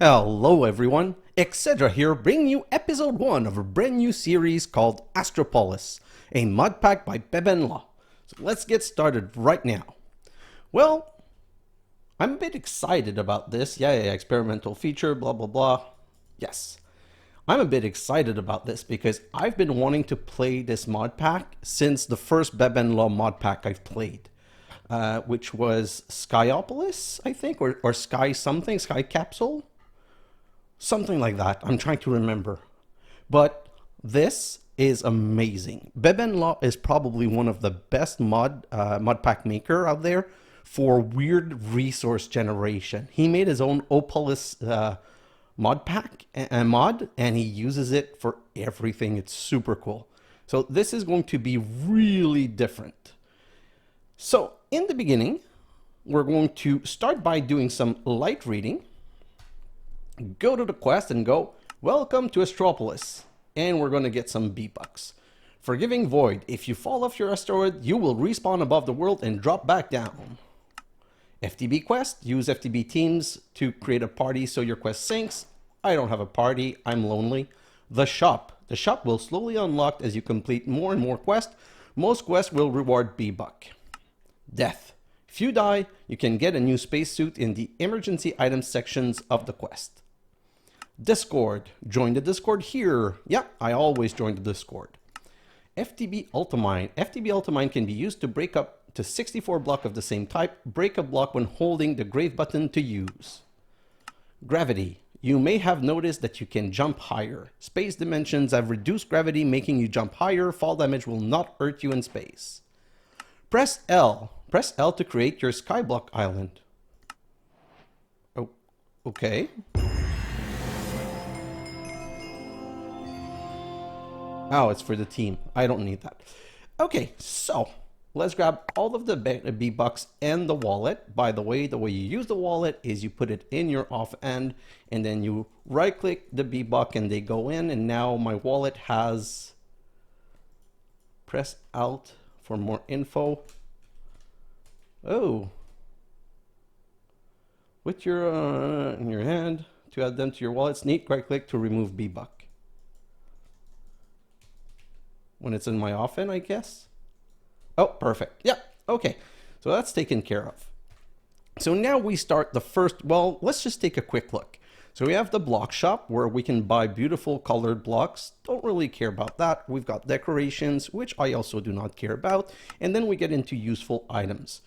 Hello everyone, xHedra here, bringing you episode 1 of a brand new series called Astropolis, a mod pack by benbenlaw. So let's get started right now. Well, I'm a bit excited about this. Yeah, experimental feature, blah blah blah. Yes, I'm a bit excited about this because I've been wanting to play this mod pack since the first benbenlaw mod pack I've played. Which was Skyopolis, I think, or Sky something, Sky Capsule? Something like that. I'm trying to remember. But this is amazing. benbenlaw is probably one of the best mod pack maker out there for weird resource generation. He made his own Opolis mod pack mod, and he uses it for everything. It's super cool. So this is going to be really different. So in the beginning, we're going to start by doing some light reading. Go to the quest and go, welcome to Astropolis. And we're going to get some B-Bucks. Forgiving Void. If you fall off your asteroid, you will respawn above the world and drop back down. FTB quest. Use FTB teams to create a party so your quest syncs. I don't have a party. I'm lonely. The shop. The shop will slowly unlock as you complete more and more quests. Most quests will reward B-Buck. Death. If you die, you can get a new spacesuit in the emergency items sections of the quest. Discord. Join the Discord here. Yeah, I always join the Discord. FTB Ultimine. FTB Ultimine can be used to break up to 64 blocks of the same type. Break a block when holding the grave button to use. Gravity. You may have noticed that you can jump higher. Space dimensions have reduced gravity, making you jump higher. Fall damage will not hurt you in space. Press L. Press L to create your skyblock island. Oh, okay. Oh, it's for the team. I don't need that. Okay, so let's grab all of the B-Bucks and the wallet. By the way you use the wallet is you put it in your offhand and then you right-click the B-Buck and they go in, and now my wallet has... Press Alt for more info. Oh. With your in your hand to add them to your wallet. Sneak right-click to remove B-Buck. When it's in my offhand, I guess. Oh, perfect. Yeah, okay. So that's taken care of. So now we start the first, well, let's just take a quick look. So we have the block shop where we can buy beautiful colored blocks. Don't really care about that. We've got decorations, which I also do not care about. And then we get into useful items.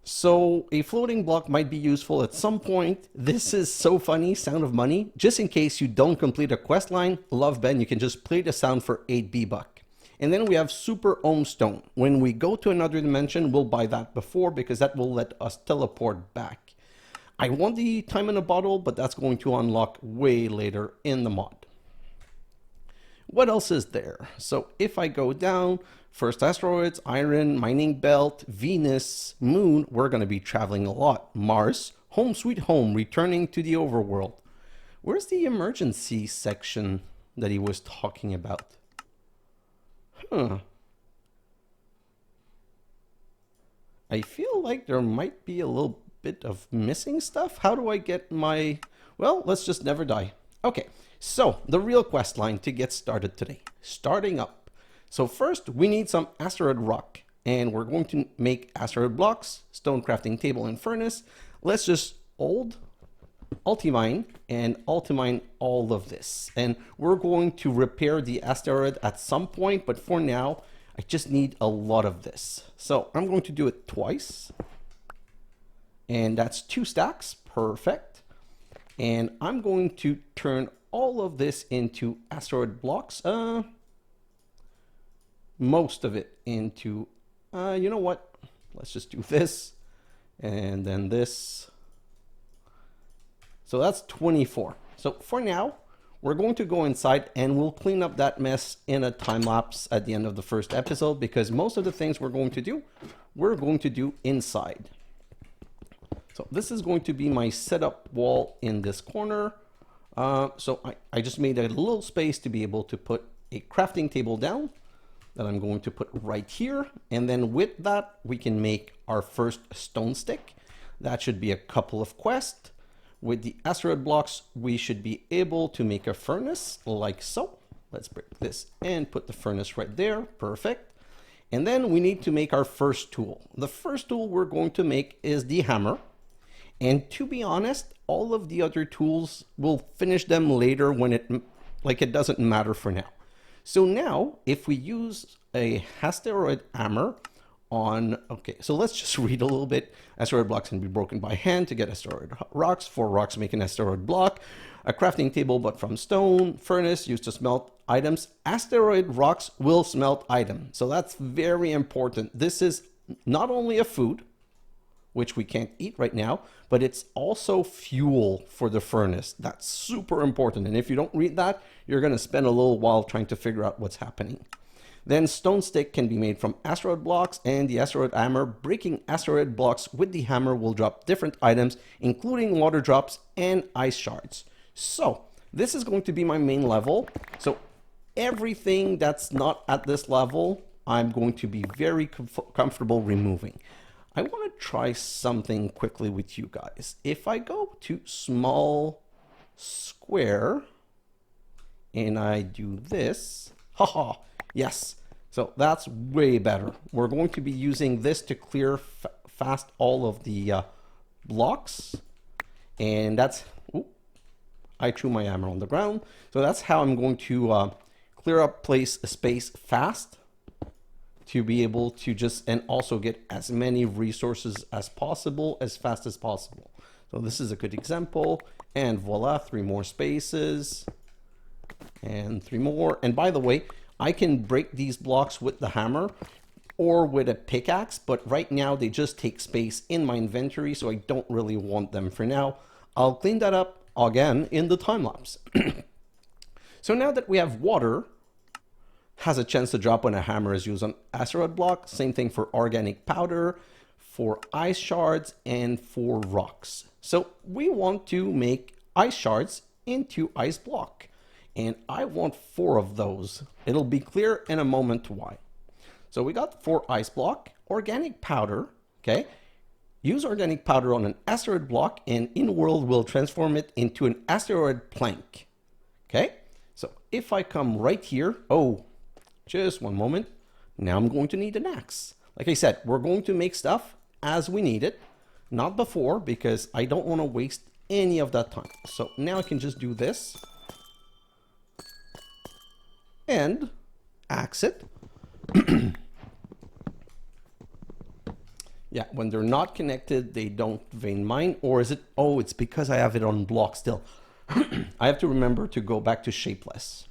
So a floating block might be useful at some point. This is so funny, Sound of Money. Just in case you don't complete a quest line, love Ben, you can just play the sound for 8 B-Buck. And then we have Super Ohm Stone. When we go to another dimension, we'll buy that before because that will let us teleport back. I want the time in a bottle, but that's going to unlock way later in the mod. What else is there? So if I go down, first asteroids, iron, mining belt, Venus, moon, we're going to be traveling a lot. Mars, home sweet home, returning to the overworld. Where's the emergency section that he was talking about? I feel like there might be a little bit of missing stuff. How do I get my... Well, let's just never die. Okay, so the real quest line to get started today. Starting up. So first, we need some asteroid rock. And we're going to make asteroid blocks, stone crafting table, and furnace. Let's just Ultimine and Ultimine all of this. And we're going to repair the asteroid at some point, but for now, I just need a lot of this. So I'm going to do it twice. And that's 2 stacks, perfect. And I'm going to turn all of this into asteroid blocks. Most of it into, you know what? Let's just do this and then this. So that's 24. So for now, we're going to go inside and we'll clean up that mess in a time lapse at the end of the first episode, because most of the things we're going to do inside. So this is going to be my setup wall in this corner. So I just made a little space to be able to put a crafting table down that I'm going to put right here. And then with that, we can make our first stone stick. That should be a couple of quests. with the asteroid blocks, we should be able to make a furnace like so. Let's break this and put the furnace right there. Perfect. And then we need to make our first tool. The first tool we're going to make is the hammer. And to be honest, all of the other tools, we'll finish them later when it doesn't matter for now. So now, if we use a asteroid hammer on, okay, so let's just read a little bit. Asteroid blocks can be broken by hand to get asteroid rocks. 4 rocks make an asteroid block. A crafting table, but from stone. Furnace used to smelt items. Asteroid rocks will smelt items. So that's very important. This is not only a food, which we can't eat right now, but it's also fuel for the furnace. That's super important. And if you don't read that, you're going to spend a little while trying to figure out what's happening. Then stone stick can be made from asteroid blocks, and the asteroid hammer. Breaking asteroid blocks with the hammer will drop different items, including water drops and ice shards. So this is going to be my main level. So everything that's not at this level, I'm going to be very comfortable removing. I want to try something quickly with you guys. If I go to small square and I do this, haha, yes. So that's way better. We're going to be using this to clear fast all of the blocks. And that's, I threw my hammer on the ground. So that's how I'm going to clear up space fast, to be able to just, and also get as many resources as possible, as fast as possible. So this is a good example. And voila, 3 more spaces and 3 more. And by the way, I can break these blocks with the hammer or with a pickaxe, but right now they just take space in my inventory, so I don't really want them for now. I'll clean that up again in the time lapse. So now that we have water, has a chance to drop when a hammer is used on asteroid block. Same thing for organic powder, for ice shards, and for rocks. So we want to make ice shards into ice block. And I want 4 of those. It'll be clear in a moment why. So we got 4 ice block, organic powder, okay? Use organic powder on an asteroid block, and in-world will transform it into an asteroid plank, okay? So if I come right here, just one moment. Now I'm going to need an axe. Like I said, we're going to make stuff as we need it, not before, because I don't want to waste any of that time. So now I can just do this and axe it. Yeah, when they're not connected, they don't vein mine. Or is it, it's because I have it on block still. I have to remember to go back to shapeless.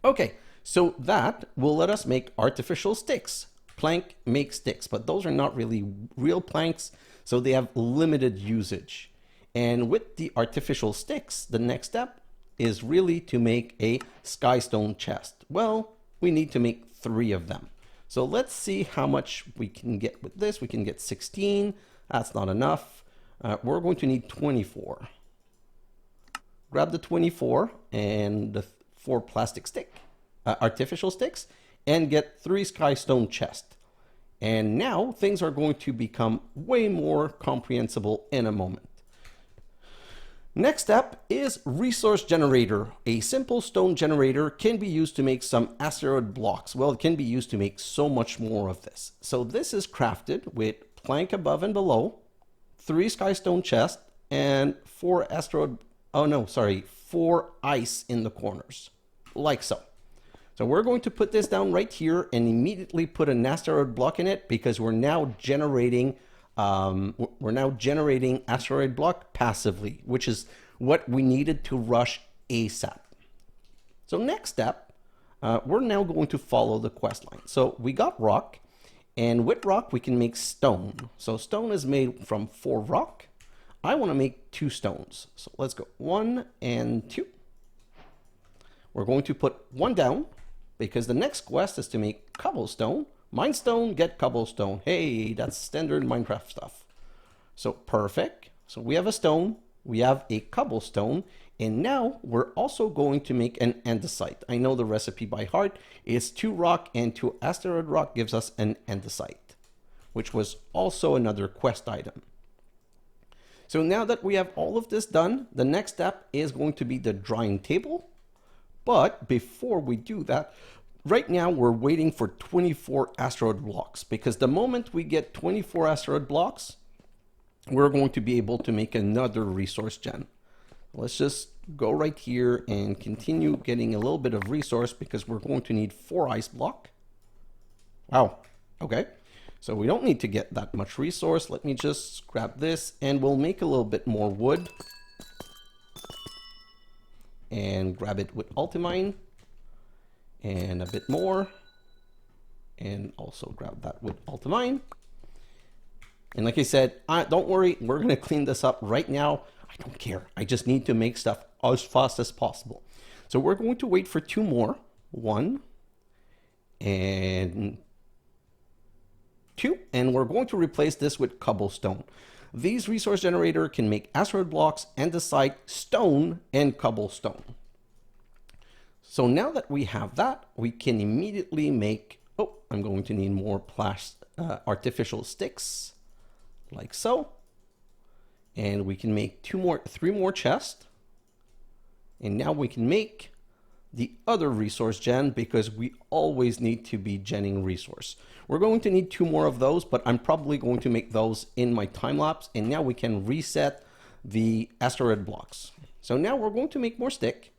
Okay. So that will let us make artificial sticks. Plank makes sticks, but those are not really real planks, so they have limited usage. And with the artificial sticks, the next step is really to make a skystone chest. Well, we need to make 3 of them. So let's see how much we can get with this. We can get 16. That's not enough. We're going to need 24. Grab the 24 and the 4 plastic artificial sticks, and get 3 skystone chest. And now things are going to become way more comprehensible in a moment. Next step is resource generator. A simple stone generator can be used to make some asteroid blocks. Well, it can be used to make so much more of this. So this is crafted with plank above and below, 3 skystone chest, and 4 4 ice in the corners, like so. So we're going to put this down right here and immediately put an asteroid block in it, because we're now generating asteroid block passively, which is what we needed to rush ASAP. So next step, we're now going to follow the quest line. So we got rock, and with rock we can make stone. So stone is made from 4 rock. I want to make 2 stones. So let's go 1 and 2. We're going to put 1 down, because the next quest is to make cobblestone. Mine stone, get cobblestone. Hey, that's standard Minecraft stuff. So perfect. So we have a stone, we have a cobblestone, and now we're also going to make an andesite. I know the recipe by heart. It's 2 rock and 2 asteroid rock gives us an andesite, which was also another quest item. So now that we have all of this done, the next step is going to be the drying table. But before we do that, right now we're waiting for 24 asteroid blocks, because the moment we get 24 asteroid blocks, we're going to be able to make another resource gen. Let's just go right here and continue getting a little bit of resource, because we're going to need 4 ice block. Wow, okay. So we don't need to get that much resource. Let me just grab this and we'll make a little bit more wood. And grab it with Ultimine. And a bit more. And also grab that with Ultimine. And like I said, don't worry, we're going to clean this up right now. I don't care. I just need to make stuff as fast as possible. So we're going to wait for 2 more. 1 and 2, and we're going to replace this with Cobblestone. These resource generator can make asteroid blocks, andesite, stone, and Cobblestone. So now that we have that, we can immediately make, oh, I'm going to need more artificial sticks, like so. And we can make 3 more chests. And now we can make the other resource gen, because we always need to be genning resource. We're going to need 2 more of those, but I'm probably going to make those in my time lapse. And now we can reset the asteroid blocks. So now we're going to make more stick,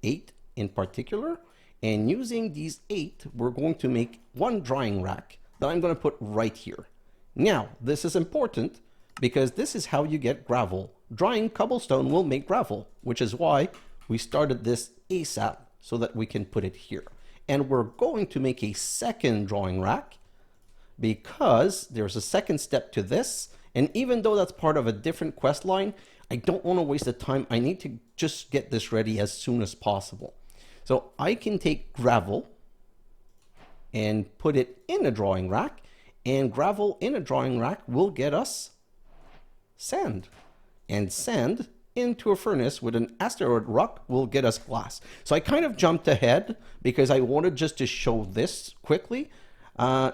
8 in particular. And using these 8, we're going to make 1 drying rack that I'm going to put right here. Now, this is important because this is how you get gravel. Drying cobblestone will make gravel, which is why we started this ASAP so that we can put it here. And we're going to make a second drawing rack because there's a second step to this. And even though that's part of a different quest line, I don't want to waste the time. I need to just get this ready as soon as possible. So I can take gravel and put it in a drawing rack, and gravel in a drawing rack will get us sand, and sand into a furnace with an asteroid rock will get us glass. So I kind of jumped ahead because I wanted just to show this quickly.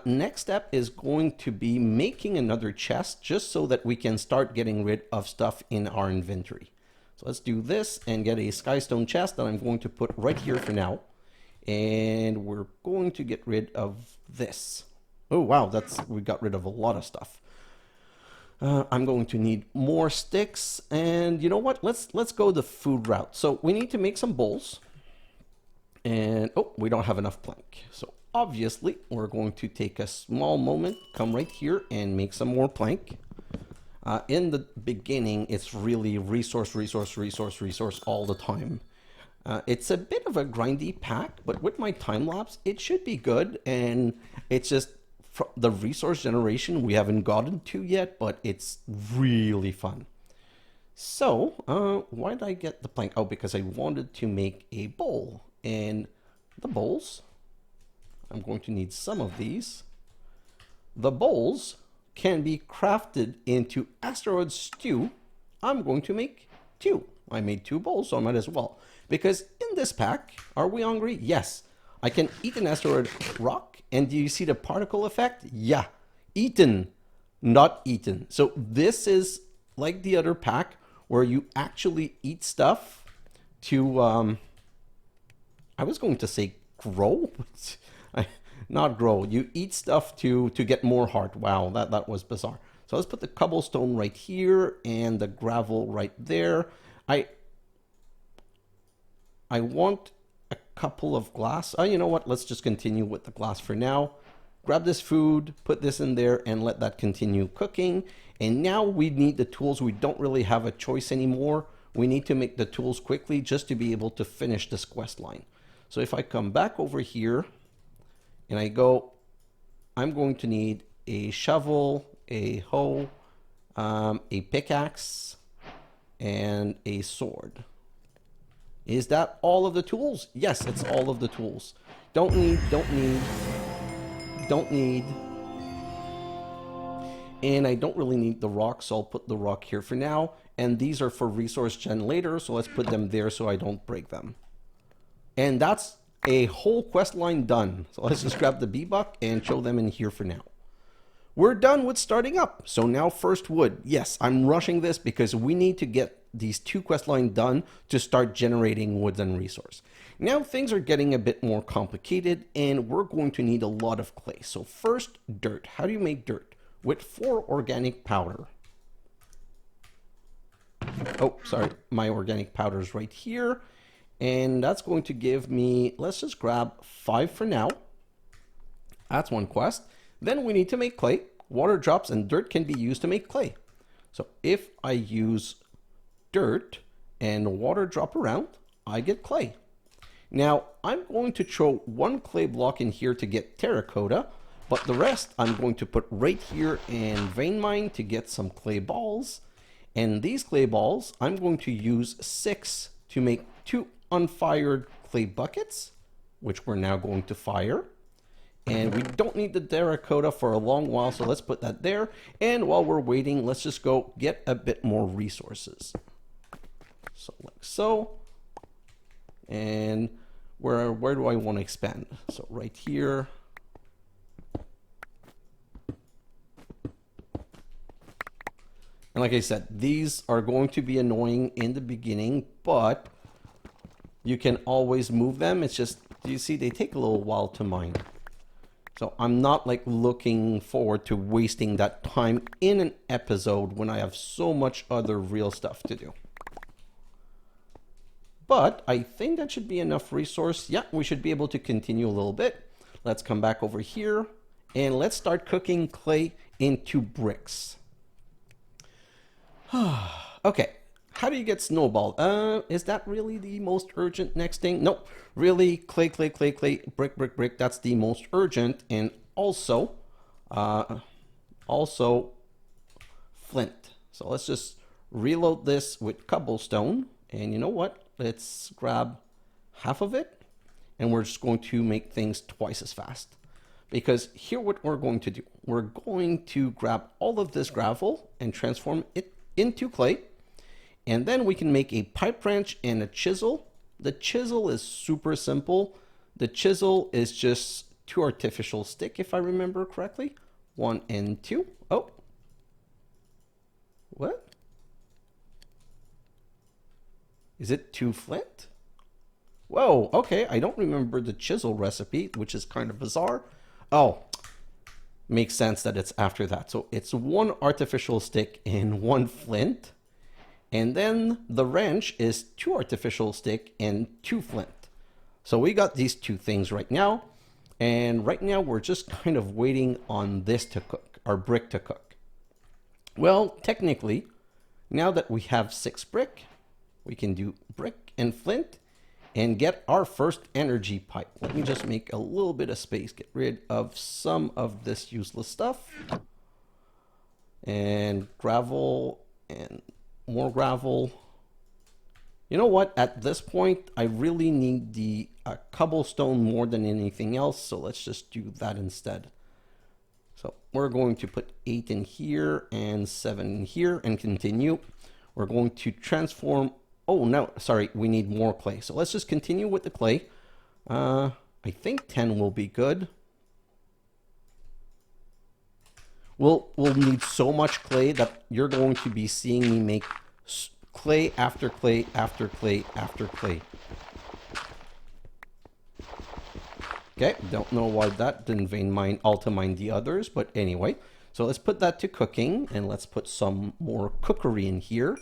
Next step is going to be making another chest just so that we can start getting rid of stuff in our inventory. So let's do this and get a skystone chest that I'm going to put right here for now. And we're going to get rid of this. Oh wow, we got rid of a lot of stuff. I'm going to need more sticks, and you know what? Let's go the food route. So we need to make some bowls, and oh, we don't have enough plank. So obviously, we're going to take a small moment, come right here, and make some more plank. In the beginning, it's really resource all the time. It's a bit of a grindy pack, but with my time lapse, it should be good, and it's just the resource generation we haven't gotten to yet, but it's really fun. So why did I get the plank? Oh, because I wanted to make a bowl, and the bowls, I'm going to need some of these. The bowls can be crafted into asteroid stew. I'm going to make 2. I made 2 bowls, so I might as well, because in this pack, are we hungry? Yes. I can eat an asteroid rock. And do you see the particle effect? Yeah, eaten, not eaten. So this is like the other pack where you actually eat stuff to, I was going to say grow, not grow. You eat stuff to get more heart. Wow, that was bizarre. So let's put the cobblestone right here and the gravel right there. I want a couple of glass. Oh, you know what? Let's just continue with the glass for now. Grab this food, put this in there, and let that continue cooking. And now we need the tools. We don't really have a choice anymore. We need to make the tools quickly just to be able to finish this quest line. So if I come back over here and I go, I'm going to need a shovel, a hoe, a pickaxe, and a sword. Is that all of the tools? Yes, it's all of the tools. Don't need. And I don't really need the rock, so I'll put the rock here for now. And these are for resource gen later, so let's put them there so I don't break them. And that's a whole quest line done. So let's just grab the B-Buck and show them in here for now. we're done with starting up. So now first wood. Yes, I'm rushing this because we need to get these 2 quest lines done to start generating woods and resource. Now things are getting a bit more complicated and we're going to need a lot of clay. So first, dirt. How do you make dirt? With 4 organic powder. Oh, sorry, my organic powder is right here. And that's going to give me, let's just grab 5 for now. That's 1 quest. Then we need to make clay. Water drops and dirt can be used to make clay. So if I use dirt and water drop around, I get clay. Now I'm going to throw 1 clay block in here to get terracotta, but the rest I'm going to put right here in vein mine to get some clay balls. And these clay balls, I'm going to use 6 to make 2 unfired clay buckets, which we're now going to fire. And we don't need the terracotta for a long while, so let's put that there. And while we're waiting, let's just go get a bit more resources. So like so. And where do I want to expand? So right here. And like I said, these are going to be annoying in the beginning, but you can always move them. It's just, you see, they take a little while to mine. So I'm not like looking forward to wasting that time in an episode when I have so much other real stuff to do. But I think that should be enough resource. Yeah, we should be able to continue a little bit. Let's come back over here and let's start cooking clay into bricks. Okay, how do you get snowball? Is that really the most urgent next thing? Nope, really, clay, clay, clay, clay, brick, brick, brick. That's the most urgent. And also flint. So let's just reload this with cobblestone. And you know what? Let's grab half of it. And we're just going to make things twice as fast. Because here what we're going to do. We're going to grab all of this gravel and transform it into clay. And then we can make a pipe wrench and a chisel. The chisel is super simple. The chisel is just 2 artificial stick, if I remember correctly. 1 and 2. Oh. What? Is it 2 flint? Whoa, okay. I don't remember the chisel recipe, which is kind of bizarre. Oh, makes sense that it's after that. So it's 1 artificial stick and 1 flint. And then the wrench is 2 artificial stick and 2 flint. So we got these 2 things right now. And right now we're just kind of waiting on this to cook, our brick to cook. Well, technically, now that we have 6 brick, we can do brick and flint and get our first energy pipe. Let me just make a little bit of space, get rid of some of this useless stuff. And gravel and more gravel. You know what? At this point, I really need the cobblestone more than anything else. So let's just do that instead. So we're going to put 8 in here and 7 in here and continue. We're going to transform. Oh, no, sorry. We need more clay. So let's just continue with the clay. I think 10 will be good. We'll need so much clay that you're going to be seeing me make clay after clay after clay after clay. Okay, don't know why that didn't vein mine Ultimine the others, but anyway. So let's put that to cooking and let's put some more cookery in here.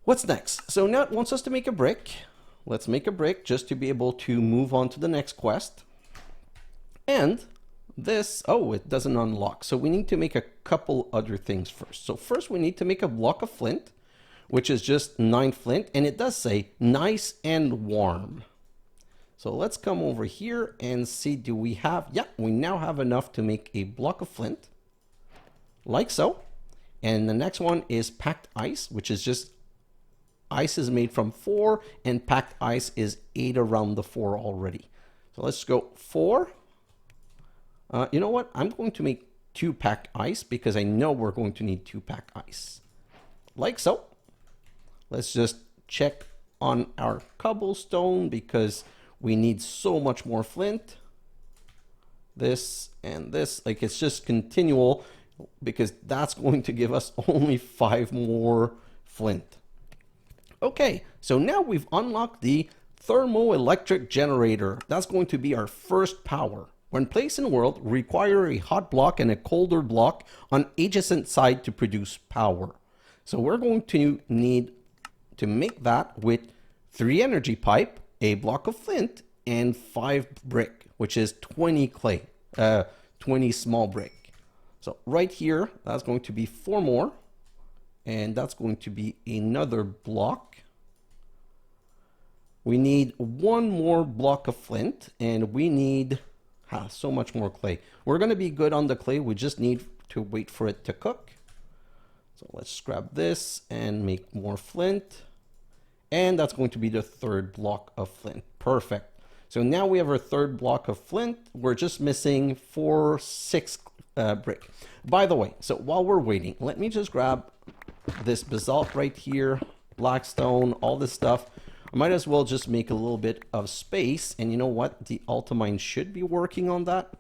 What's next? So now it wants us to make a brick. Let's make a brick just to be able to move on to the next quest. And this, oh, it doesn't unlock. So we need to make a couple other things first. So first we need to make a block of flint, which is just 9 flint. And it does say nice and warm. So let's come over here and see, do we have, yeah, we now have enough to make a block of flint. Like so. And the next one is packed ice, which is just ice is made from 4 and packed ice is 8 around the 4 already. So let's go 4. You know what? I'm going to make 2 packed ice because I know we're going to need 2 packed ice. Like so. Let's just check on our cobblestone because we need so much more flint. this and this. Like, it's just continual, because that's going to give us only 5 more flint. Okay, so now we've unlocked the thermoelectric generator. That's going to be our first power. When placed in world, require a hot block and a colder block on adjacent side to produce power. So we're going to need to make that with 3 energy pipe, a block of flint, and 5 brick, which is 20 clay, 20 small brick. So right here, that's going to be 4 more, and that's going to be another block. We need 1 more block of flint, and we need so much more clay. We're going to be good on the clay. We just need to wait for it to cook. So let's grab this and make more flint. And that's going to be the 3rd block of flint. Perfect. So now we have our 3rd block of flint. We're just missing 6 brick. By the way, so while we're waiting, let me just grab this basalt right here, blackstone, all this stuff. I might as well just make a little bit of space. And you know what? The Ultimine should be working on that.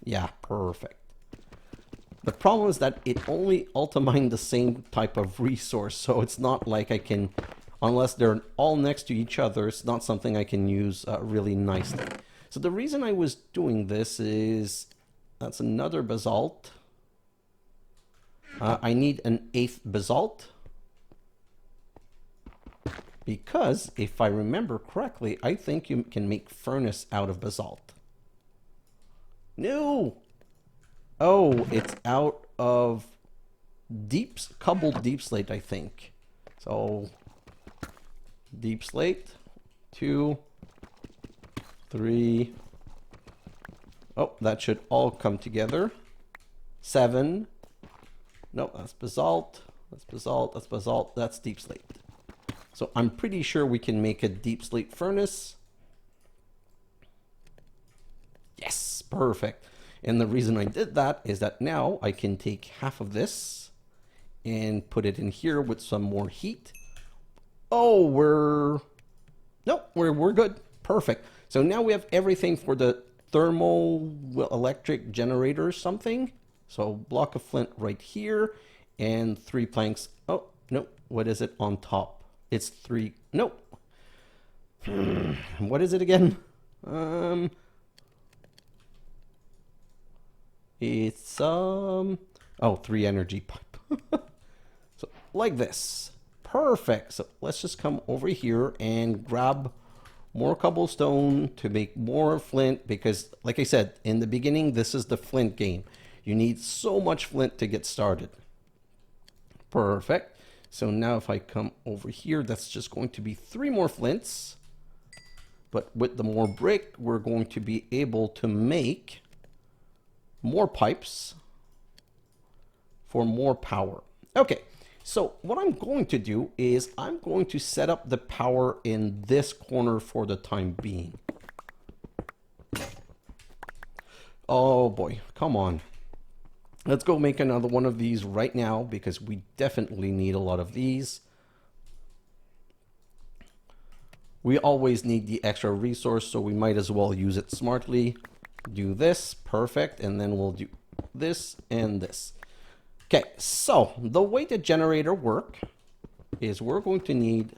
Yeah, perfect. The problem is that it only Ultimine the same type of resource. So it's not like I can, unless they're all next to each other, it's not something I can use really nicely. So the reason I was doing this is, that's another basalt. I need an 8th basalt. Because, if I remember correctly, I think you can make furnace out of basalt. No! Oh, it's out of cobbled deep slate, I think. So, deep slate, 2, 3. Oh, that should all come together. 7. No, that's basalt. That's basalt. That's basalt. That's deep slate. So I'm pretty sure we can make a deep slate furnace. Yes, perfect. And the reason I did that is that now I can take half of this and put it in here with some more heat. Oh, we're good. Perfect. So now we have everything for the thermoelectric generator or something. So block of flint right here and 3 planks. Oh, no, what is it on top? It's 3. Nope. What is it again? It's 3 energy pipe. So like this. Perfect. So let's just come over here and grab more cobblestone to make more flint, because like I said in the beginning, this is the flint game. You need so much flint to get started. Perfect. So now if I come over here, that's just going to be 3 more flints. But with the more brick, we're going to be able to make more pipes for more power. Okay, so what I'm going to do is I'm going to set up the power in this corner for the time being. Oh boy, come on. Let's go make another one of these right now, because we definitely need a lot of these. We always need the extra resource, so we might as well use it smartly. Do this, perfect, and then we'll do this and this. Okay, so the way the generator works is we're going to need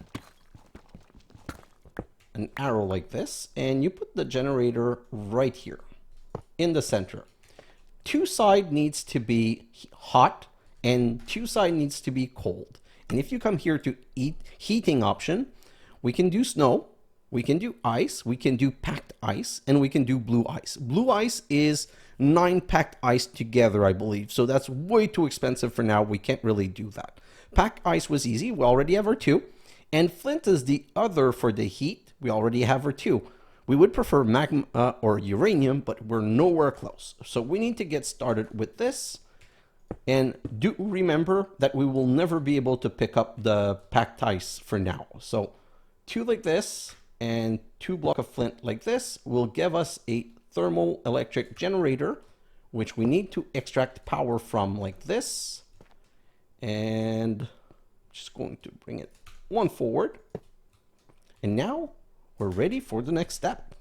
an arrow like this, and you put the generator right here in the center. 2 side needs to be hot and 2 side needs to be cold. And if you come here to heating option, we can do snow, we can do ice, we can do packed ice, and we can do blue ice. Blue ice is 9 packed ice together, I believe. So that's way too expensive for now. We can't really do that. Packed ice was easy. We already have our 2. And flint is the other for the heat. We already have our 2. We would prefer magma or uranium, but we're nowhere close. So we need to get started with this. And do remember that we will never be able to pick up the packed ice for now. So 2 like this and 2 block of flint like this will give us a thermoelectric generator, which we need to extract power from like this. And just going to bring it 1 forward. And now we're ready for the next step.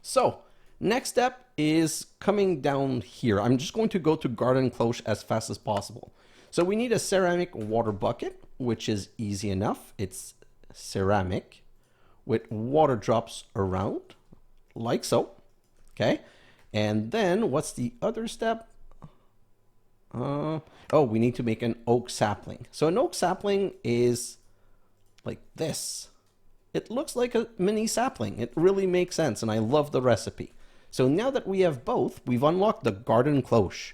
So Next step is coming down here. I'm just going to go to garden cloche as fast as possible. So we need a ceramic water bucket, which is easy enough. It's ceramic with water drops around, like so. Okay. And then what's the other step? Oh, we need to make an oak sapling. So an oak sapling is like this. It looks like a mini sapling. It really makes sense, and I love the recipe. So now that we have both, we've unlocked the garden cloche,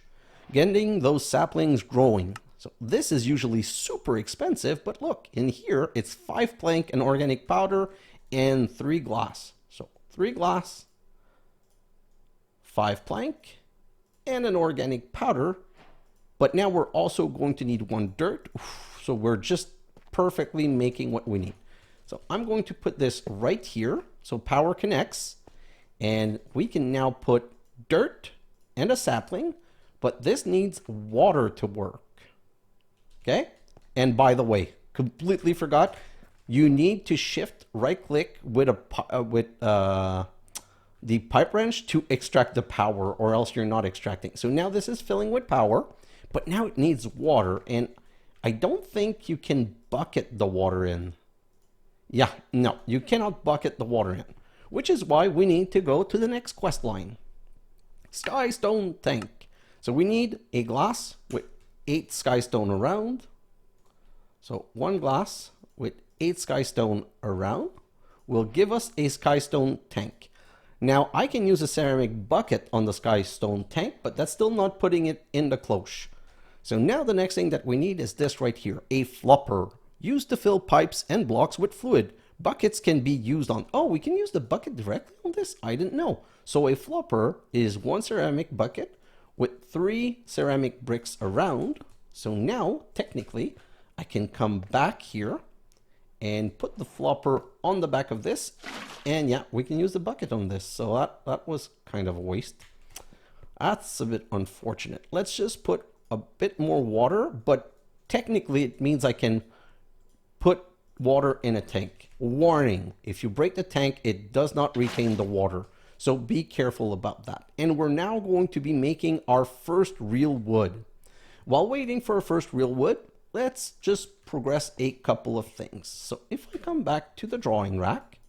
getting those saplings growing. So this is usually super expensive, but look, in here, it's 5 plank, an organic powder, and 3 glass. So 3 glass, 5 plank, and an organic powder. But now we're also going to need 1 dirt. So we're just perfectly making what we need. So I'm going to put this right here. So power connects, and we can now put dirt and a sapling, but this needs water to work. Okay. And by the way, completely forgot, you need to shift right click with the pipe wrench to extract the power, or else you're not extracting. So now this is filling with power, but now it needs water, and I don't think you can bucket the water in. Yeah, no, you cannot bucket the water in, which is why we need to go to the next quest line. Skystone tank. So we need a glass with 8 skystone around. So 1 glass with 8 skystone around will give us a skystone tank. Now I can use a ceramic bucket on the skystone tank, but that's still not putting it in the cloche. So now the next thing that we need is this right here, a flopper, used to fill pipes and blocks with fluid. Buckets can be used on, oh, we can use the bucket directly on this? I didn't know. So a flopper is 1 ceramic bucket with 3 ceramic bricks around. So now, technically, I can come back here and put the flopper on the back of this. And yeah, we can use the bucket on this. So that was kind of a waste. That's a bit unfortunate. Let's just put a bit more water, but technically it means I can put water in a tank. Warning, if you break the tank, it does not retain the water. So be careful about that. And we're now going to be making our first real wood. While waiting for our first real wood, let's just progress a couple of things. So if I come back to the drawing rack,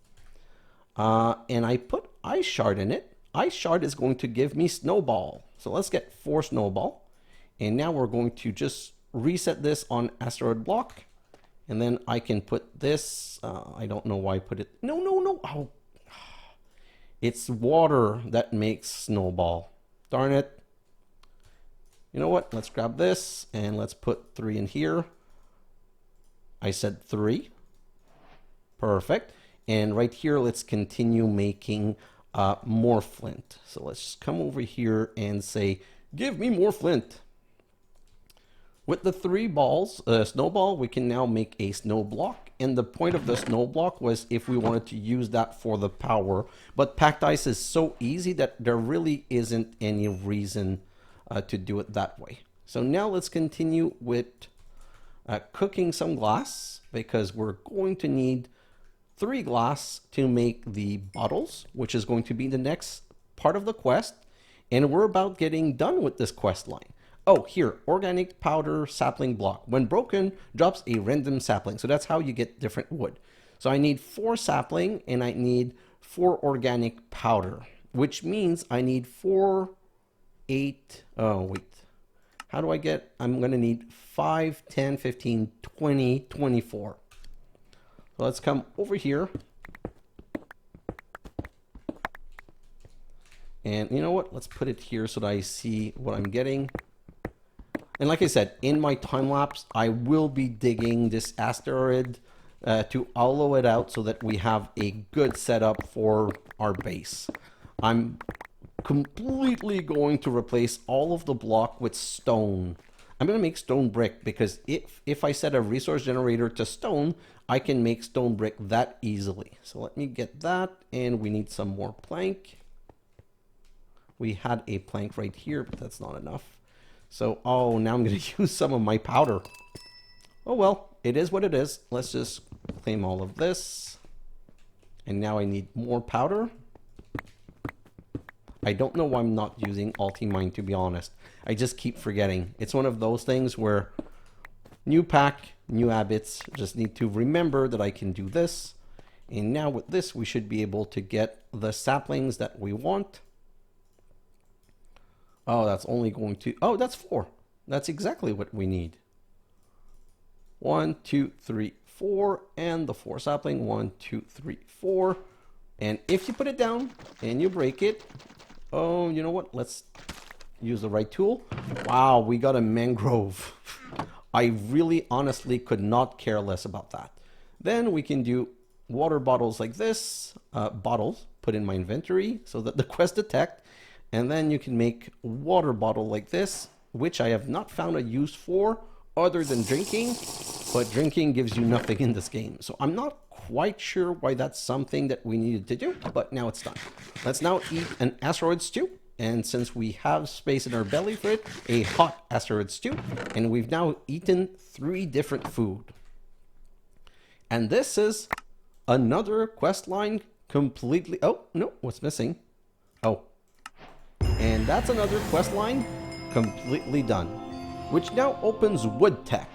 and I put Ice Shard in it, Ice Shard is going to give me Snowball. So let's get 4 Snowball. And now we're going to just reset this on Asteroid Block. And then I can put this, I don't know why I put it, no. Oh, it's water that makes Snowball. Darn it. You know what, let's grab this and let's put 3 in here. I said 3. Perfect. And right here, let's continue making more flint. So let's just come over here and say, give me more flint. With the 3 balls, snowball, we can now make a snow block. And the point of the snow block was if we wanted to use that for the power. But packed ice is so easy that there really isn't any reason to do it that way. So now let's continue with cooking some glass, because we're going to need 3 glass to make the bottles, which is going to be the next part of the quest. And we're about getting done with this quest line. Oh, here, organic powder sapling block. When broken, drops a random sapling. So that's how you get different wood. So I need 4 sapling and I need 4 organic powder, which means I need 4, 8, oh wait. How do I get, I'm gonna need 5, 10, 15, 20, 24. So let's come over here. And you know what, let's put it here so that I see what I'm getting. And like I said, in my time lapse, I will be digging this asteroid to hollow it out so that we have a good setup for our base. I'm completely going to replace all of the block with stone. I'm going to make stone brick, because if I set a resource generator to stone, I can make stone brick that easily. So let me get that, and we need some more plank. We had a plank right here, but that's not enough. So, oh, now I'm going to use some of my powder. Oh, well, it is what it is. Let's just claim all of this. And now I need more powder. I don't know why I'm not using Ultimine, to be honest. I just keep forgetting. It's one of those things where new pack, new habits. Just need to remember that I can do this. And now with this, we should be able to get the saplings that we want. Oh, that's only going to, oh, that's 4. That's exactly what we need. 1, 2, 3, 4, and the 4 sapling. 1, 2, 3, 4. And if you put it down and you break it, oh, you know what? Let's use the right tool. Wow, we got a mangrove. I really honestly could not care less about that. Then we can do water bottles like this, bottles, put in my inventory so that the quest detect. And then you can make water bottle like this, which I have not found a use for other than drinking, but drinking gives you nothing in this game. So I'm not quite sure why that's something that we needed to do, but now it's done. Let's now eat an asteroid stew. And since we have space in our belly for it, a hot asteroid stew, and we've now eaten 3 different food. And this is another quest line completely, oh, no, what's missing? Oh, and that's another quest line completely done, which now opens wood tech.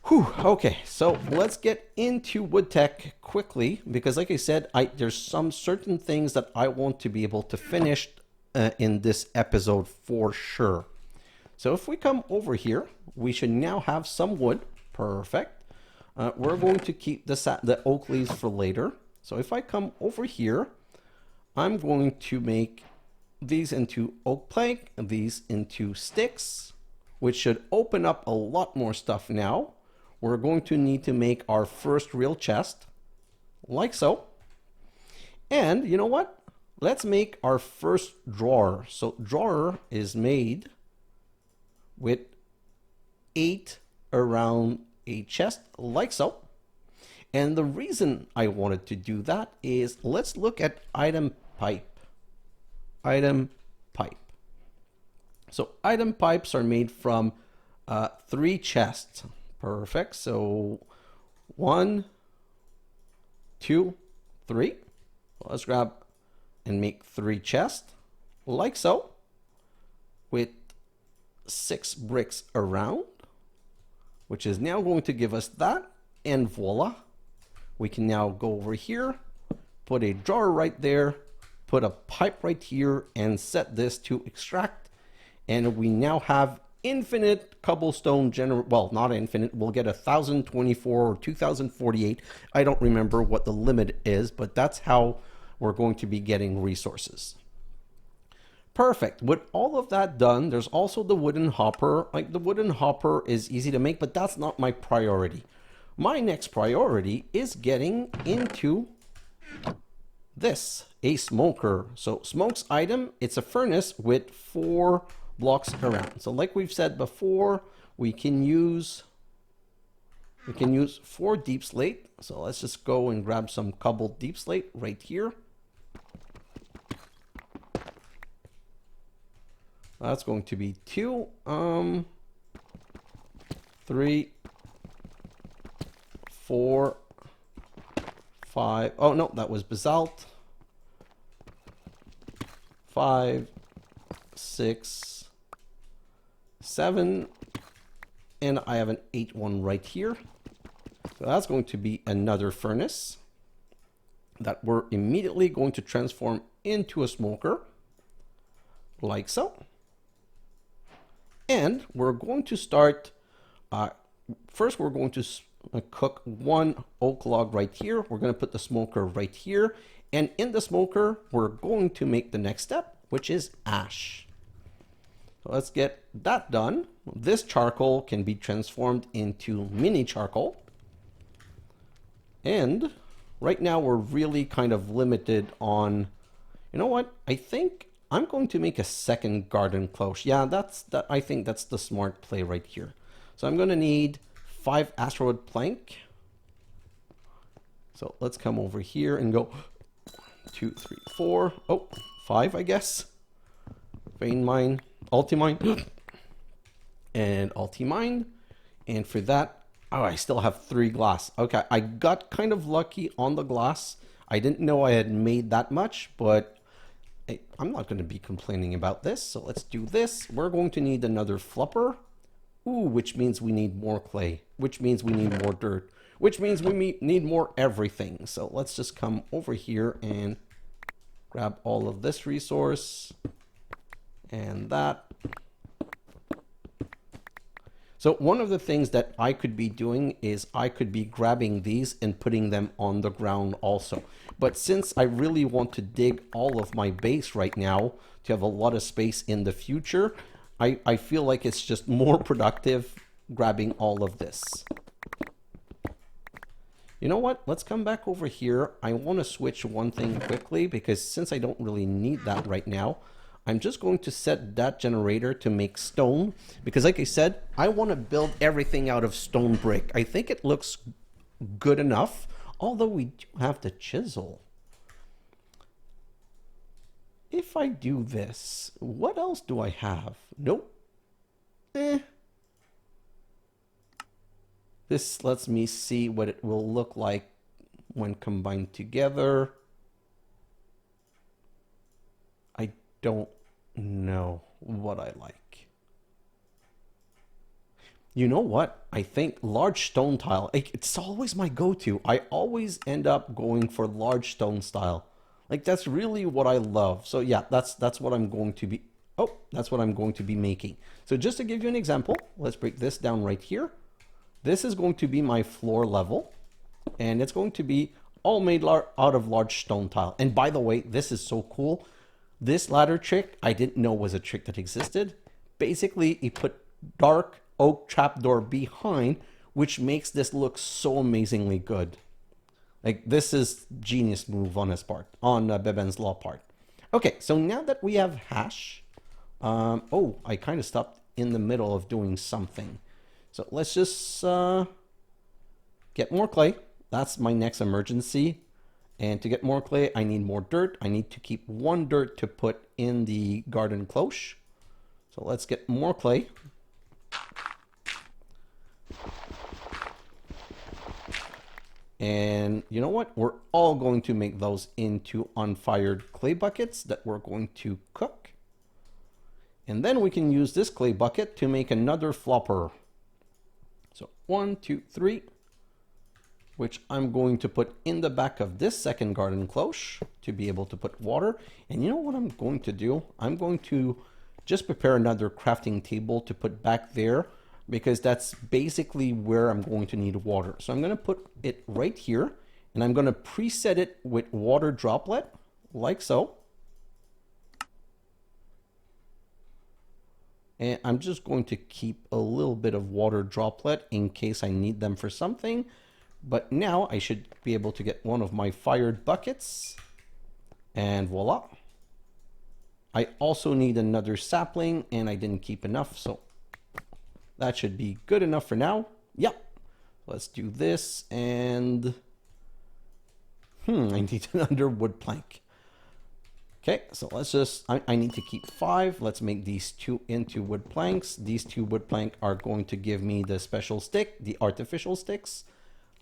Whew, okay, so let's get into wood tech quickly, because like I said, there's some certain things that I want to be able to finish in this episode for sure. So if we come over here, we should now have some wood. Perfect. We're going to keep the oak leaves for later. So if I come over here, I'm going to make these into oak plank, these into sticks, which should open up a lot more stuff now. We're going to need to make our first real chest, like so. And you know what? Let's make our first drawer. So drawer is made with 8 around a chest, like so. And the reason I wanted to do that is, let's look at item pipe. Item pipe. So item pipes are made from 3 chests. Perfect. So 1, 2, 3. Let's grab and make 3 chests, like so, with 6 bricks around, which is now going to give us that. And voila, we can now go over here, put a drawer right there, put a pipe right here, and set this to extract. And we now have infinite cobblestone well, not infinite, we'll get 1024 or 2048. I don't remember what the limit is, but that's how we're going to be getting resources. Perfect. With all of that done, there's also the wooden hopper. Like, the wooden hopper is easy to make, but that's not my priority. My next priority is getting into this, a smoker. So smokes item, it's a furnace with 4 blocks around. So like we've said before, we can use 4 deep slate. So let's just go and grab some cobbled deep slate right here. That's going to be 2, 3, 4, 5. Oh no, that was basalt. 5, 6, 7, and I have an 8 one right here. So that's going to be another furnace that we're immediately going to transform into a smoker, like so. And we're going to start, first we're going to cook 1 oak log right here. We're going to put the smoker right here. And in the smoker, we're going to make the next step, which is ash. So let's get that done. This charcoal can be transformed into mini charcoal. And right now we're really kind of limited on, you know what? I think I'm going to make a second garden cloche. Yeah, I think that's the smart play right here. So I'm going to need 5 asteroid plank. So let's come over here and go 2, 3, 4. Oh, 5, I guess. Vein mine, Ultimine, and Ultimine. And for that, oh, I still have 3 glass. Okay, I got kind of lucky on the glass. I didn't know I had made that much, but I'm not going to be complaining about this. So let's do this. We're going to need another flupper. Ooh, which means we need more clay, which means we need more dirt, which means we need more everything. So let's just come over here and grab all of this resource and that. So one of the things that I could be doing is I could be grabbing these and putting them on the ground also. But since I really want to dig all of my base right now to have a lot of space in the future, I feel like it's just more productive grabbing all of this. You know what? Let's come back over here. I want to switch one thing quickly because since I don't really need that right now, I'm just going to set that generator to make stone because like I said, I want to build everything out of stone brick. I think it looks good enough, although we do have the chisel. If I do this, what else do I have? Nope. This lets me see what it will look like when combined together. I don't know what I like. You know what? I think large stone tile, it's always my go-to. I always end up going for large stone style. Like that's really what I love. So yeah, that's what I'm going to be, that's what I'm going to be making. So just to give you an example, let's break this down right here. This is going to be my floor level and it's going to be all made out of large stone tile. And by the way, this is so cool. This ladder trick, I didn't know was a trick that existed. Basically, you put dark oak trapdoor behind, which makes this look so amazingly good. Like this is genius move on his part, on benbenlaw part. Okay, so now that we have hash, I kind of stopped in the middle of doing something. So let's just get more clay. That's my next emergency. And to get more clay, I need more dirt. I need to keep one dirt to put in the garden cloche. So let's get more clay. And you know what? We're all going to make those into unfired clay buckets that we're going to cook. And then we can use this clay bucket to make another flopper. So 1, 2, 3, which I'm going to put in the back of this second garden cloche to be able to put water. And you know what I'm going to do? I'm going to just prepare another crafting table to put back there because that's basically where I'm going to need water. So I'm going to put it right here and I'm going to preset it with water droplet like so. And I'm just going to keep a little bit of water droplet in case I need them for something. But now I should be able to get one of my fired buckets. And voila. I also need another sapling and I didn't keep enough. So that should be good enough for now. Yep. Let's do this and I need another wood plank. Okay, so let's just, I need to keep 5. Let's make these 2 into wood planks. These 2 wood plank are going to give me the special stick, the artificial sticks,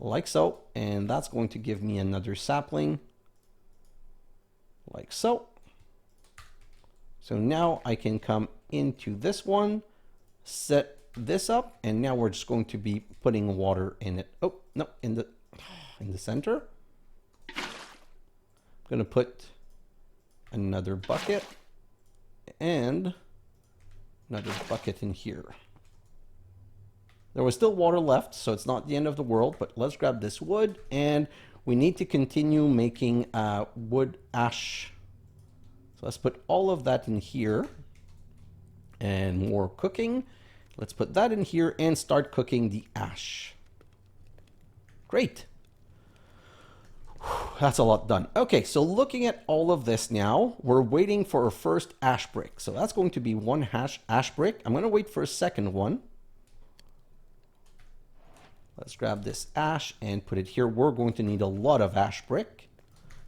like so. And that's going to give me another sapling, like so. So now I can come into this one, set this up, and now we're just going to be putting water in it. Oh, no, in the center. I'm going to put another bucket and another bucket in here. There was still water left, so it's not the end of the world, but let's grab this wood and we need to continue making wood ash. So let's put all of that in here and more cooking. Let's put that in here and start cooking the ash. Great. That's a lot done. Okay, so looking at all of this now, we're waiting for our first ash brick. So that's going to be one ash brick. I'm going to wait for a second one. Let's grab this ash and put it here. We're going to need a lot of ash brick.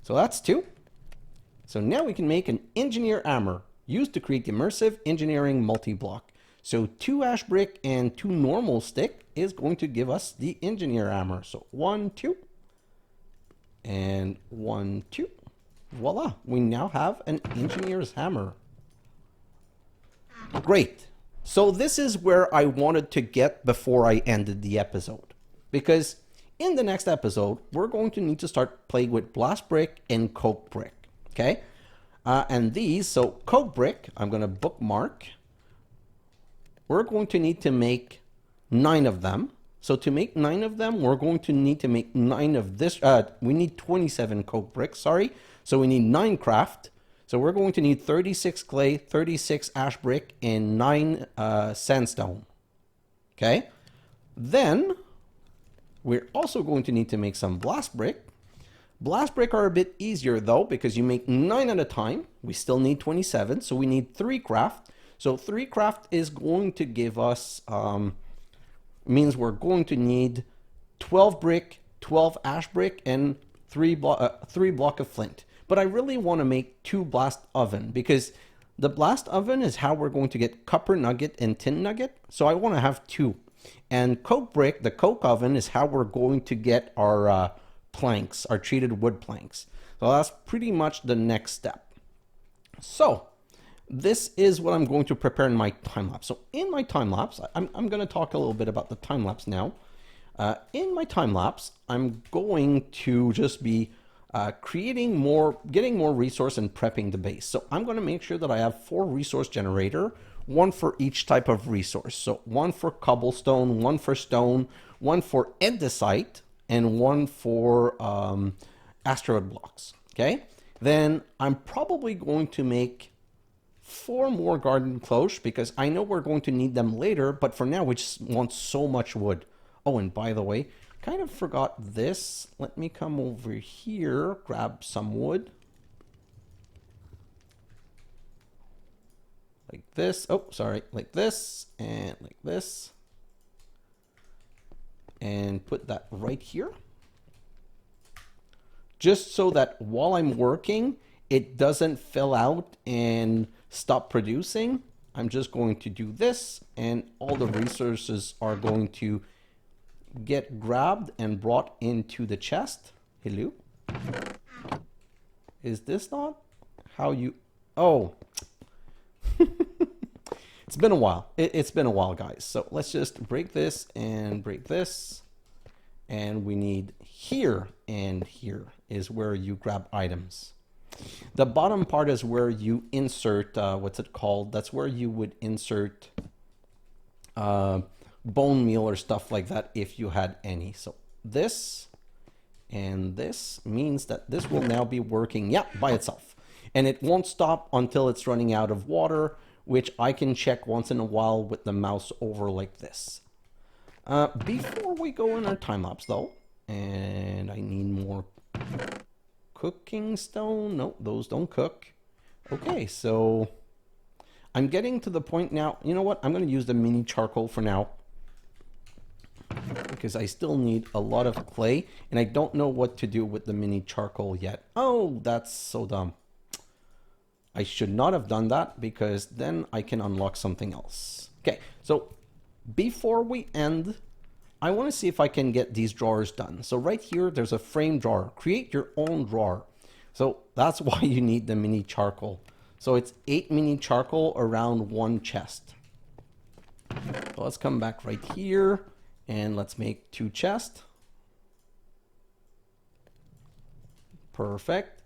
So that's 2. So now we can make an engineer armor used to create immersive engineering multi-block. So 2 ash brick and 2 normal stick is going to give us the engineer armor. So 1, 2. And 1, 2. Voila, we now have an engineer's hammer. Great. So this is where I wanted to get before I ended the episode. Because in the next episode, we're going to need to start playing with blast brick and coke brick. Okay? And these, so coke brick, I'm going to bookmark. We're going to need to make 9 of them. So to make 9 of them, we're going to need to make 9 of this. We need 27 coke bricks, sorry. So we need 9 craft. So we're going to need 36 clay, 36 ash brick, and 9 sandstone. Okay? Then we're also going to need to make some blast brick. Blast brick are a bit easier though, because you make 9 at a time. We still need 27, so we need 3 craft. So 3 craft is going to give us, means we're going to need 12 brick, 12 ash brick, and 3 block of flint. But I really want to make 2 blast oven, because the blast oven is how we're going to get copper nugget and tin nugget. So I want to have 2. And coke brick, the coke oven, is how we're going to get our planks, our treated wood planks. So that's pretty much the next step. So this is what I'm going to prepare in my time lapse. So in my time lapse, I'm going to talk a little bit about the time lapse now. In my time lapse, I'm going to just be getting more resource and prepping the base. So I'm going to make sure that I have 4 resource generator, 1 for each type of resource. So 1 for cobblestone, 1 for stone, 1 for andesite, and 1 for asteroid blocks. Okay. Then I'm probably going to make 4 more garden cloche, because I know we're going to need them later, but for now we just want so much wood. Oh, and by the way, kind of forgot this. Let me come over here, grab some wood. Like this. Oh, sorry. Like this and like this. And put that right here. Just so that while I'm working, it doesn't fill out and stop producing. I'm just going to do this, and all the resources are going to get grabbed and brought into the chest. Hello? Is this not how you... Oh. It's been a while. It's been a while, guys. So let's just break this and break this. And we need here and here is where you grab items. The bottom part is where you insert, what's it called? That's where you would insert bone meal or stuff like that if you had any. So this and this means that this will now be working, yeah, by itself. And it won't stop until it's running out of water, which I can check once in a while with the mouse over like this. Before we go in our time lapse though, and I need more cooking stone. No, those don't cook. Okay, so I'm getting to the point now. You know what? I'm going to use the mini charcoal for now, because I still need a lot of clay, and I don't know what to do with the mini charcoal yet. Oh, that's so dumb. I should not have done that, because then I can unlock something else. Okay, so before we end, I want to see if I can get these drawers done. So right here, there's a frame drawer. Create your own drawer. So that's why you need the mini charcoal. So it's 8 mini charcoal around 1 chest. So let's come back right here and let's make 2 chests. Perfect.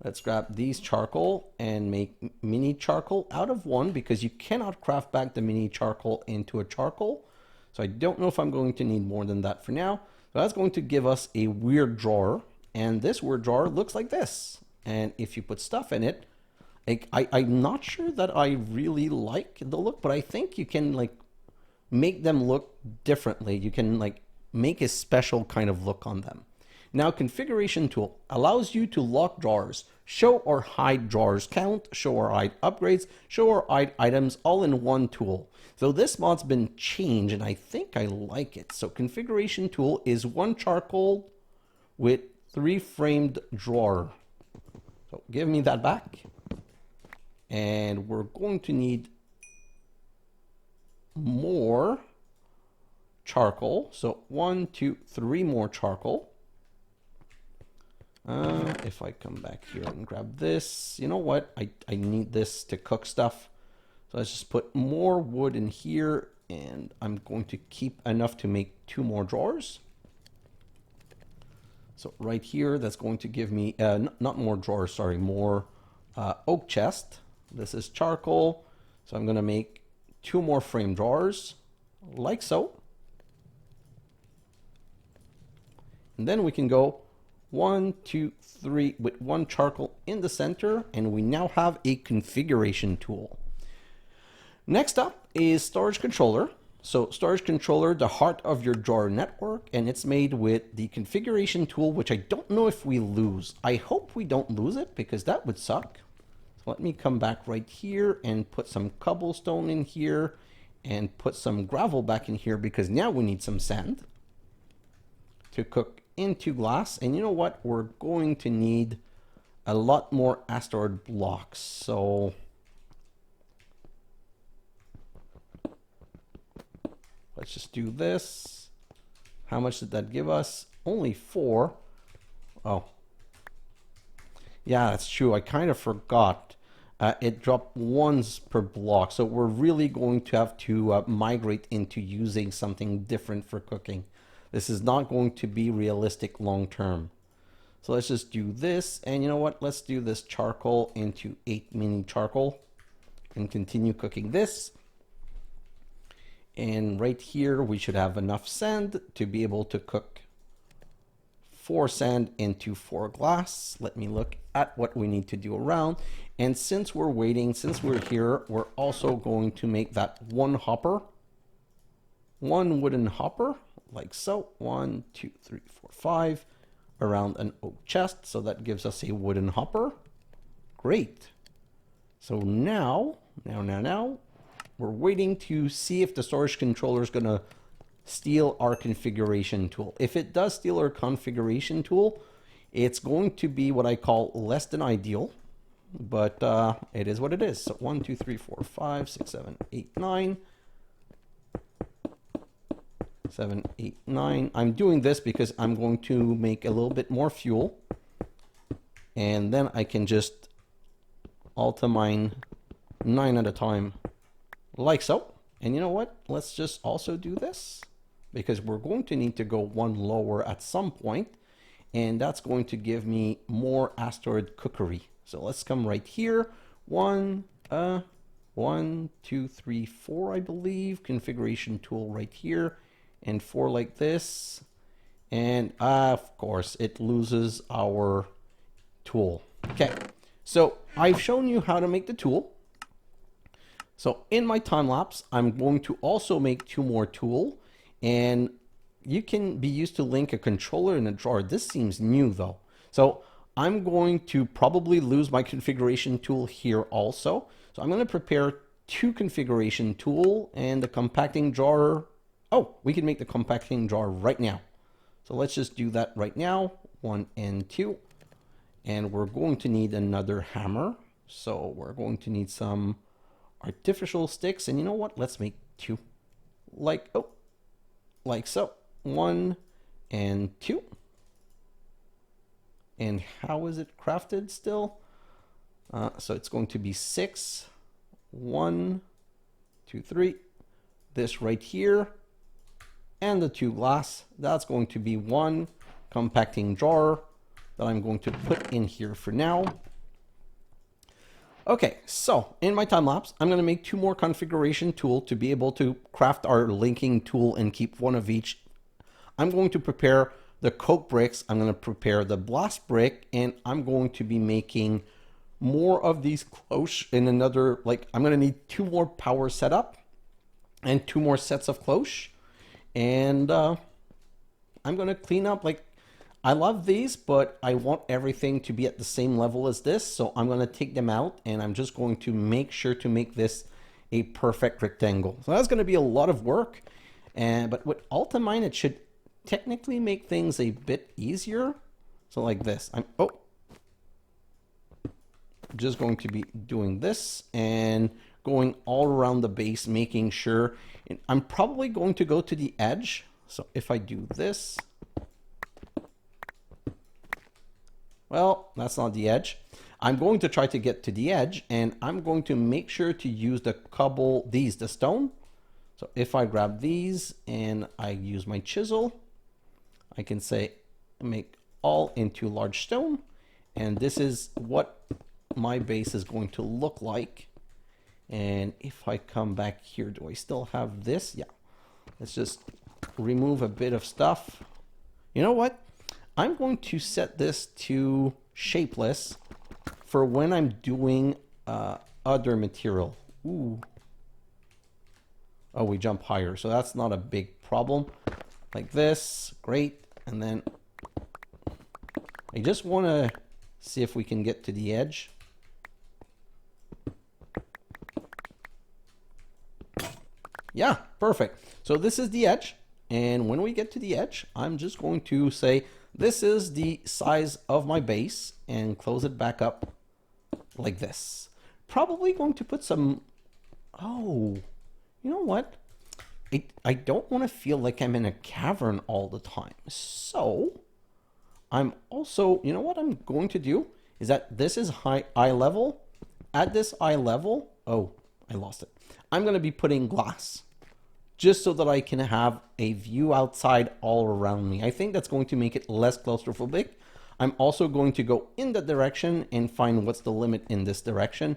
Let's grab these charcoal and make mini charcoal out of 1, because you cannot craft back the mini charcoal into a charcoal. So I don't know if I'm going to need more than that for now. So that's going to give us a weird drawer. And this weird drawer looks like this. And if you put stuff in it, I'm not sure that I really like the look, but I think you can like make them look differently. You can like make a special kind of look on them. Now, configuration tool allows you to lock drawers, show or hide drawers count, show or hide upgrades, show or hide items all in one tool. So this mod's been changed and I think I like it. So configuration tool is 1 charcoal with 3 framed drawer. So give me that back. And we're going to need more charcoal. So 1, 2, 3 more charcoal. If I come back here and grab this, you know what? I need this to cook stuff. So let's just put more wood in here, and I'm going to keep enough to make 2 more drawers. So right here, that's going to give me, not more drawers, sorry, more oak chest. This is charcoal. So I'm going to make 2 more frame drawers, like so. And then we can go 1, 2, 3 with 1 charcoal in the center, and we now have a configuration tool. Next up is storage controller. So storage controller, the heart of your drawer network, and it's made with the configuration tool, which I don't know if we lose. I hope we don't lose it because that would suck. So let me come back right here and put some cobblestone in here and put some gravel back in here because now we need some sand to cook into glass. And you know what? We're going to need a lot more asteroid blocks. So let's just do this. How much did that give us? Only 4. Oh, yeah, that's true. I kind of forgot. It dropped 1s per block. So we're really going to have to migrate into using something different for cooking. This is not going to be realistic long term. So let's just do this. And you know what? Let's do this charcoal into 8 mini charcoal and continue cooking this. And right here, we should have enough sand to be able to cook 4 sand into 4 glass. Let me look at what we need to do around. And since we're waiting, since we're here, we're also going to make that 1 hopper, 1 wooden hopper, like so. 1, 2, 3, 4, 5 around an oak chest. So that gives us a wooden hopper. Great. So now, we're waiting to see if the storage controller is going to steal our configuration tool. If it does steal our configuration tool, it's going to be what I call less than ideal, but it is what it is. So 1, 2, 3, 4, 5, 6, 7, 8, 9. 7, 8, 9. I'm doing this because I'm going to make a little bit more fuel, and then I can just Ultimine 9 at a time. Like so. And you know what? Let's just also do this because we're going to need to go 1 lower at some point, and that's going to give me more asteroid cookery. So let's come right here. 1, 2, 3, 4, I believe. Configuration tool right here, and 4 like this. And of course, it loses our tool. Okay, so I've shown you how to make the tool. So in my time lapse, I'm going to also make 2 more tool, and you can be used to link a controller in a drawer. This seems new though. So I'm going to probably lose my configuration tool here also. So I'm going to prepare 2 configuration tool and the compacting jar. Oh, we can make the compacting jar right now. So let's just do that right now. 1 and 2. And we're going to need another hammer. So we're going to need some artificial sticks, and you know what? Let's make 2, like so. 1 and 2. And how is it crafted still? So it's going to be 6. 1, 2, 3. This right here, and the 2 glass. That's going to be 1 compacting jar that I'm going to put in here for now. Okay, so in my time lapse, I'm going to make 2 more configuration tool to be able to craft our linking tool and keep 1 of each. I'm going to prepare the coke bricks. I'm going to prepare the blast brick, and I'm going to be making more of these cloche in another, I'm going to need 2 more power setup and 2 more sets of cloche. And I'm going to clean up, I love these, but I want everything to be at the same level as this. So I'm going to take them out, and I'm just going to make sure to make this a perfect rectangle. So that's going to be a lot of work. But with Ultimine, it should technically make things a bit easier. So like this, I'm just going to be doing this and going all around the base, making sure. I'm probably going to go to the edge. So if I do this, Well, that's not the edge. I'm going to try to get to the edge, and I'm going to make sure to use the the stone. So if I grab these and I use my chisel, I can say make all into large stone, and this is what my base is going to look like. And if I come back here, do I still have this? Yeah. Let's just remove a bit of stuff. You know what? I'm going to set this to shapeless for when I'm doing other material. Ooh. Oh, we jump higher, so that's not a big problem. Like this, great. And then I just want to see if we can get to the edge. Yeah, perfect. So this is the edge. And when we get to the edge, I'm just going to say, this is the size of my base, and close it back up like this. Probably going to put some, oh, you know what? I don't want to feel like I'm in a cavern all the time. So I'm also, you know what I'm going to do is that this is eye level. At this eye level, oh, I lost it. I'm going to be putting glass just so that I can have a view outside all around me. I think that's going to make it less claustrophobic. I'm also going to go in that direction and find what's the limit in this direction.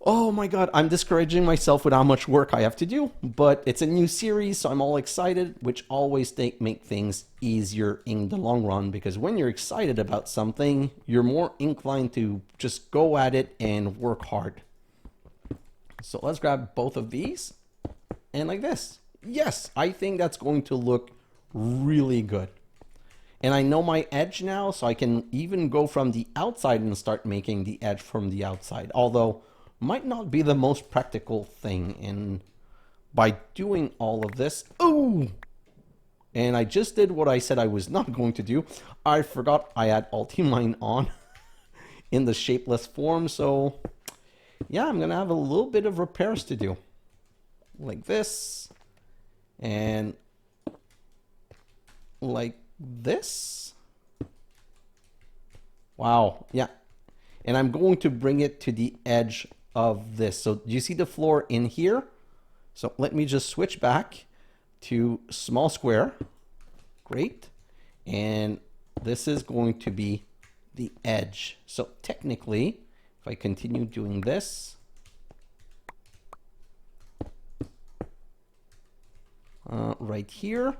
Oh my God, I'm discouraging myself with how much work I have to do, but it's a new series, so I'm all excited, which always make things easier in the long run, because when you're excited about something, you're more inclined to just go at it and work hard. So let's grab both of these, and like this. Yes, I think that's going to look really good. And I know my edge now, so I can even go from the outside and start making the edge from the outside. Although, might not be the most practical thing. And by doing all of this, ooh! And I just did what I said I was not going to do. I forgot I had Ultimine on in the shapeless form. So, yeah, I'm going to have a little bit of repairs to do. Like this. And like this. Wow, yeah. And I'm going to bring it to the edge of this. So do you see the floor in here? So let me just switch back to small square. Great. And this is going to be the edge. So technically, if I continue doing this, right here,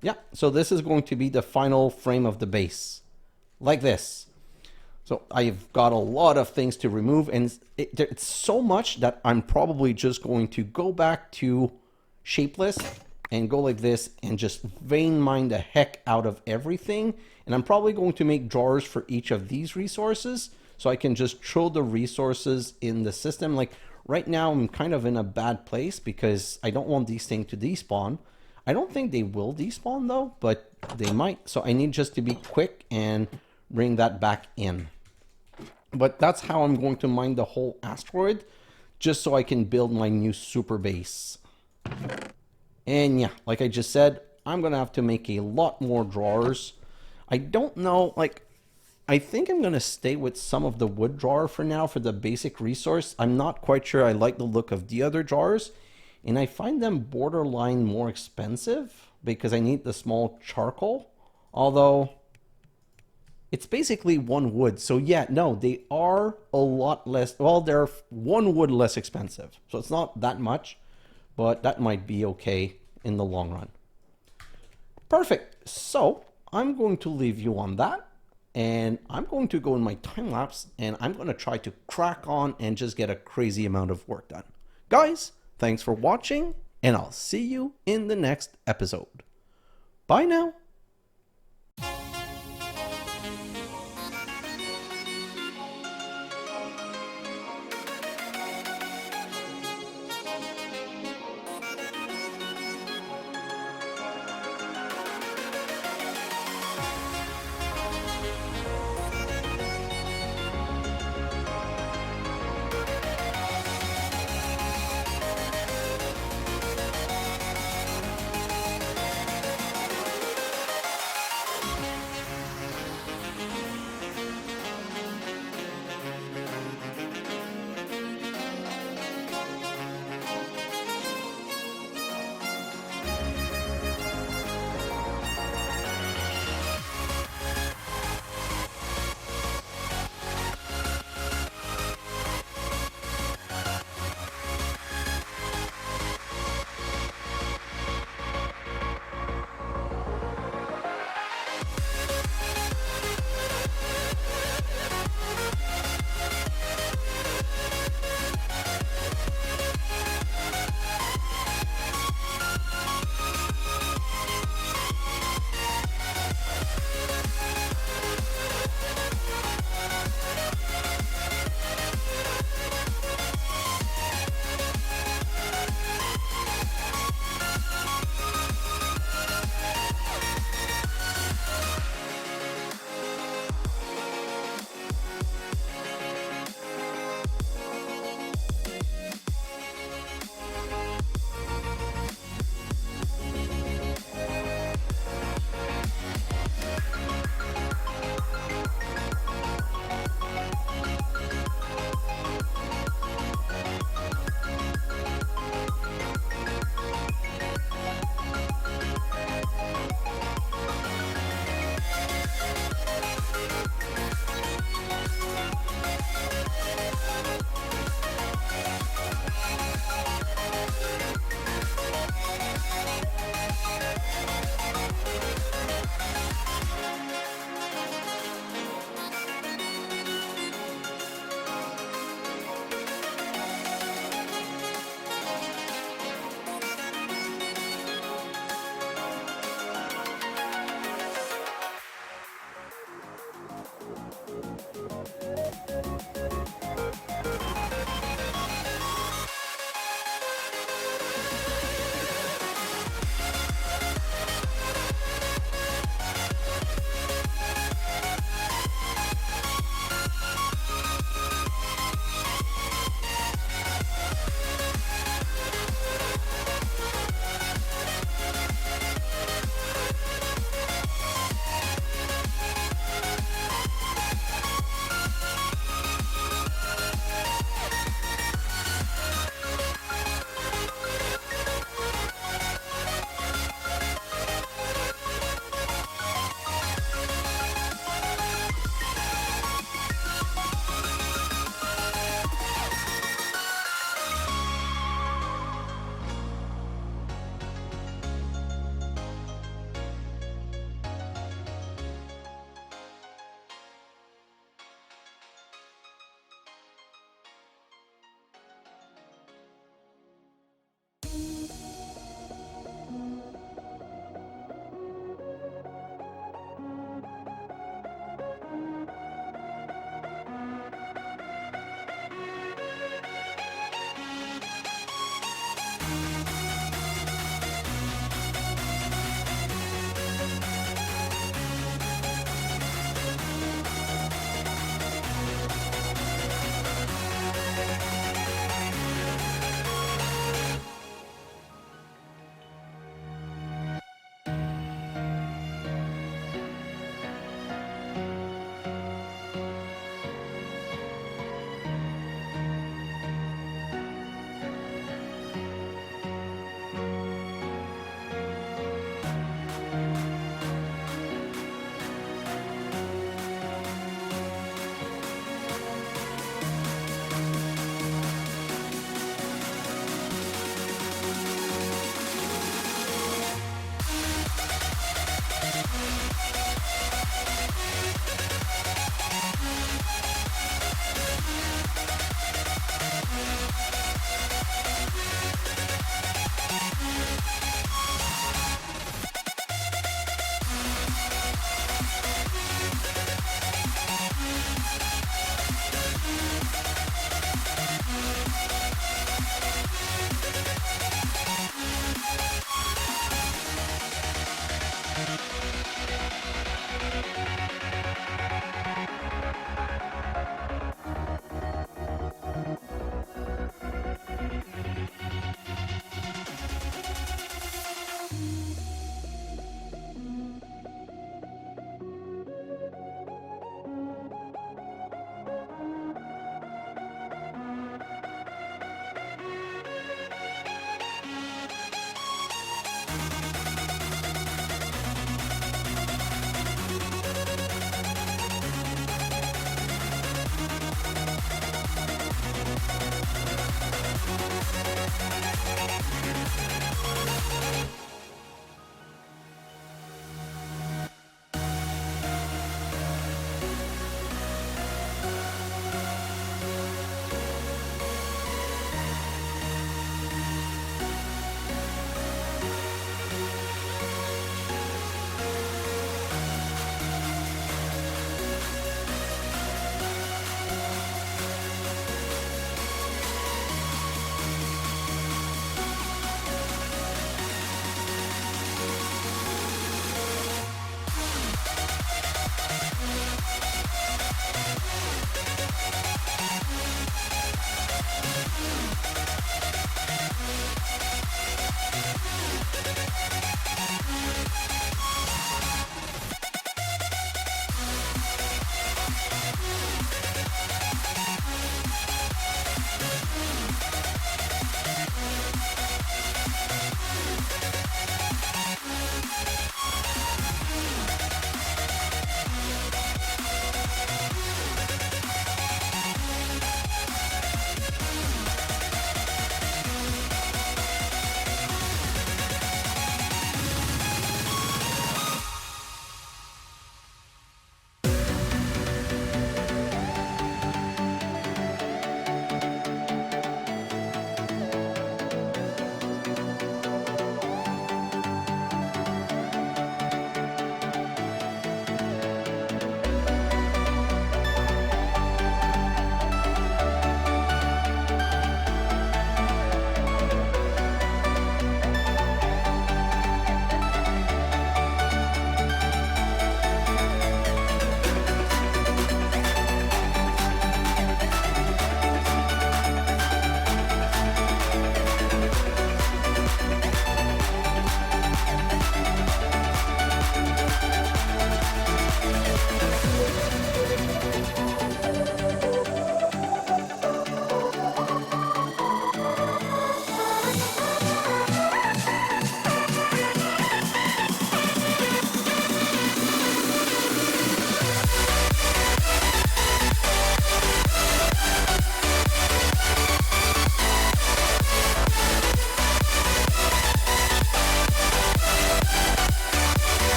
yeah, so this is going to be the final frame of the base, like this. So I've got a lot of things to remove, and it's so much that I'm probably just going to go back to shapeless and go like this and just vein mine the heck out of everything. And I'm probably going to make drawers for each of these resources, so I can just throw the resources in the system. Like right now, I'm kind of in a bad place because I don't want these things to despawn. I don't think they will despawn though, but they might. So I need just to be quick and bring that back in. But that's how I'm going to mine the whole asteroid, just so I can build my new super base. And yeah, like I just said, I'm going to have to make a lot more drawers. I don't know, like, I think I'm going to stay with some of the wood drawer for now for the basic resource. I'm not quite sure I like the look of the other drawers. And I find them borderline more expensive because I need the small charcoal. Although, it's basically one wood. So yeah, no, they are a lot less. Well, they're one wood less expensive. So it's not that much, but that might be okay in the long run. Perfect. So I'm going to leave you on that. And I'm going to go in my time lapse and I'm going to try to crack on and just get a crazy amount of work done. Guys, thanks for watching, and I'll see you in the next episode. Bye now.